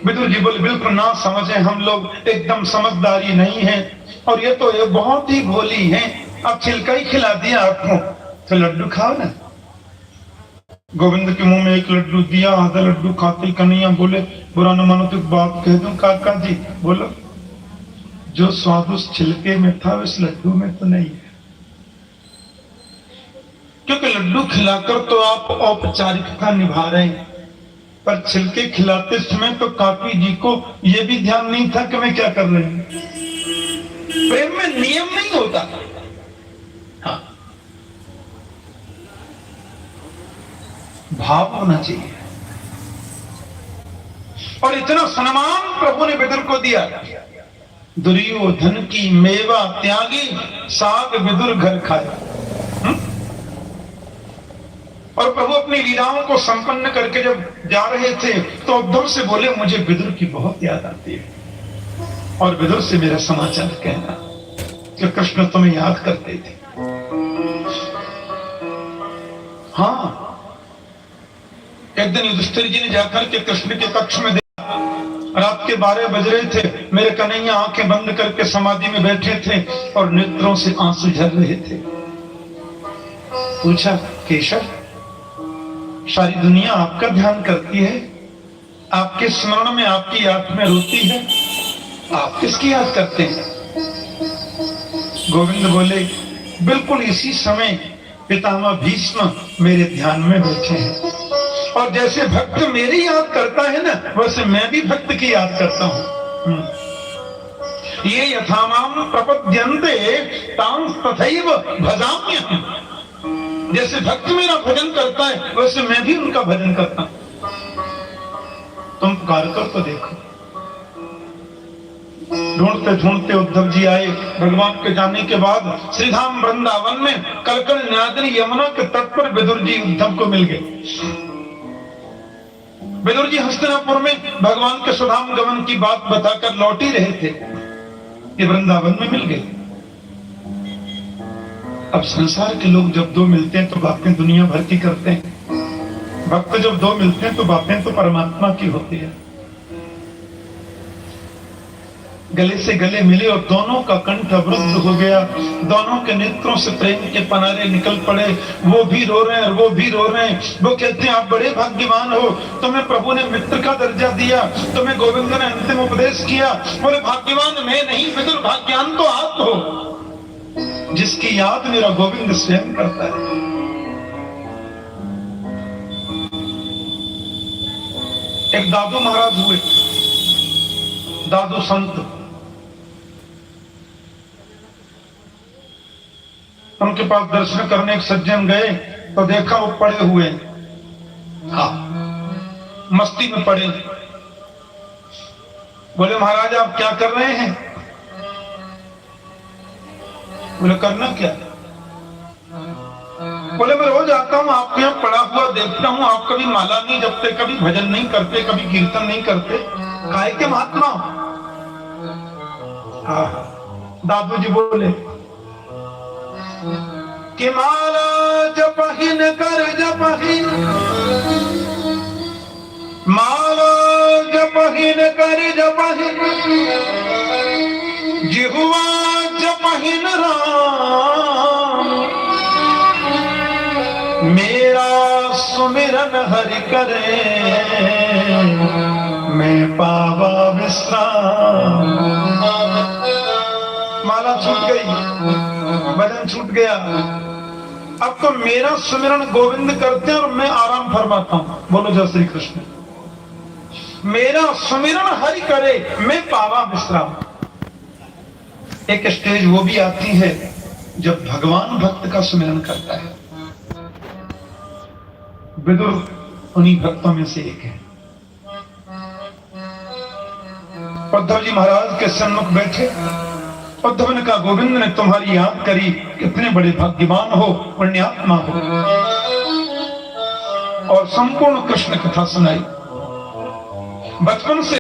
विदुर जी बोले बिल्कुल ना समझे, हम लोग एकदम समझदारी नहीं है, और ये तो ये बहुत ही भोली है, अब छिलका ही खिला दिया आपको तो लड्डू खाओ ना। गोविंद के मुंह में एक लड्डू दिया, आधा लड्डू खाते कन्हैया बोले बुरा न मानो तो बात कह दूं काका जी। बोलो जो स्वाद उस छिलके में था उस लड्डू में तो नहीं है, क्योंकि लड्डू खिलाकर तो आप औपचारिकता निभा रहे हैं, पर छिलके खिलाते समय तो काकी जी को यह भी ध्यान नहीं था कि मैं क्या कर रही हूं। प्रेम में नियम नहीं होता। हाँ, भाव होना चाहिए। और इतना सम्मान प्रभु ने विदुर को दिया। दुर्योधन की मेवा त्यागी, साग विदुर घर खाया। और प्रभु अपनी लीलाओं को संपन्न करके जब जा रहे थे तो उद्धव से बोले मुझे विदुर की बहुत याद आती है, और विदुर से मेरा समाचार कहना कि कृष्ण तुम्हें याद करते थे। हाँ, एक दिन युधिष्ठिर जी ने जाकर के कृष्ण के कक्ष में देखा, रात के 12 बज रहे थे, मेरे कन्हैया आंखें बंद करके समाधि में बैठे थे और नेत्रों से आंसू झर रहे थे। पूछा केशव, सारी दुनिया आपका ध्यान करती है, आपके स्मरण में आपकी याद में रोती है, आप किसकी याद करते हैं? गोविंद बोले बिल्कुल इसी समय पितामह भीष्म मेरे ध्यान में बैठे हैं, और जैसे भक्त मेरी याद करता है ना, वैसे मैं भी भक्त की याद करता हूं। ये यथामाम प्रपद्यन्ते तां तथैव भजाम्यहम्। जैसे भक्त मेरा भजन करता है वैसे मैं भी उनका भजन करता हूं। तुम पुकार कर तो देखो। ढूंढते ढूंढते उद्धव जी आए। भगवान के जाने के बाद श्रीधाम वृंदावन में कलकल न्यादिनी यमुना के तट पर विदुर जी उद्धव को मिल गए। विदुर जी हस्तिनापुर में भगवान के सुधाम गमन की बात बताकर लौट ही रहे थे, ये वृंदावन में मिल गए। अब संसार के लोग जब दो मिलते हैं तो बातें दुनिया भर की करते हैं, भक्त जब दो मिलते हैं तो बातें तो परमात्मा की होती है। गले से गले मिले और दोनों का कंठ अवरुद्ध हो गया, दोनों के नेत्रों से प्रेम के पनारे निकल पड़े। वो भी रो रहे हैं और वो भी रो रहे हैं। वो कहते हैं आप बड़े भाग्यवान हो, तुम्हें प्रभु ने मित्र का दर्जा दिया, तुम्हें गोविंद ने अंतिम उपदेश किया। बोले भाग्यवान मैं नहीं, विदुर भाग्यवान तो आप हो, जिसकी याद मेरा गोविंद स्वयं करता है। एक दादू महाराज हुए, दादू संत, उनके पास दर्शन करने एक सज्जन गए तो देखा वो पड़े हुए, हाँ, मस्ती में पड़े। बोले महाराज आप क्या कर रहे हैं? बोले करना क्या? बोले मैं रोज आता हूँ आपके यहाँ पड़ा हुआ देखता हूँ, आप कभी माला नहीं जपते, कभी भजन नहीं करते, कभी कीर्तन नहीं करते, काहे के महात्मा? दादू जी बोले कि माला जपहिन कर जपहिन, माला जपहिन कर जपहिन, जिहुआ जपहिन राम, मेरा सुमिरन हरि करे, मैं पावा विश्राम। माला छूट गई, भजन छूट गया, अब तो मेरा सुमिरन गोविंद करते हैं और मैं आराम फरमाता हूं। बोलो जय श्री कृष्ण। मेरा सुमिरन हरि करे, मैं पावा विश्राम। एक स्टेज वो भी आती है जब भगवान भक्त का सुमिरन करता है। विदुर उन्हीं भक्तों में से एक है। उद्धव जी महाराज के सन्मुख बैठे। उद्धव ने कहा गोविंद ने तुम्हारी याद करी, कितने बड़े भाग्यवान हो, पुण्यात्मा हो, और संपूर्ण कृष्ण कथा सुनाई। बचपन से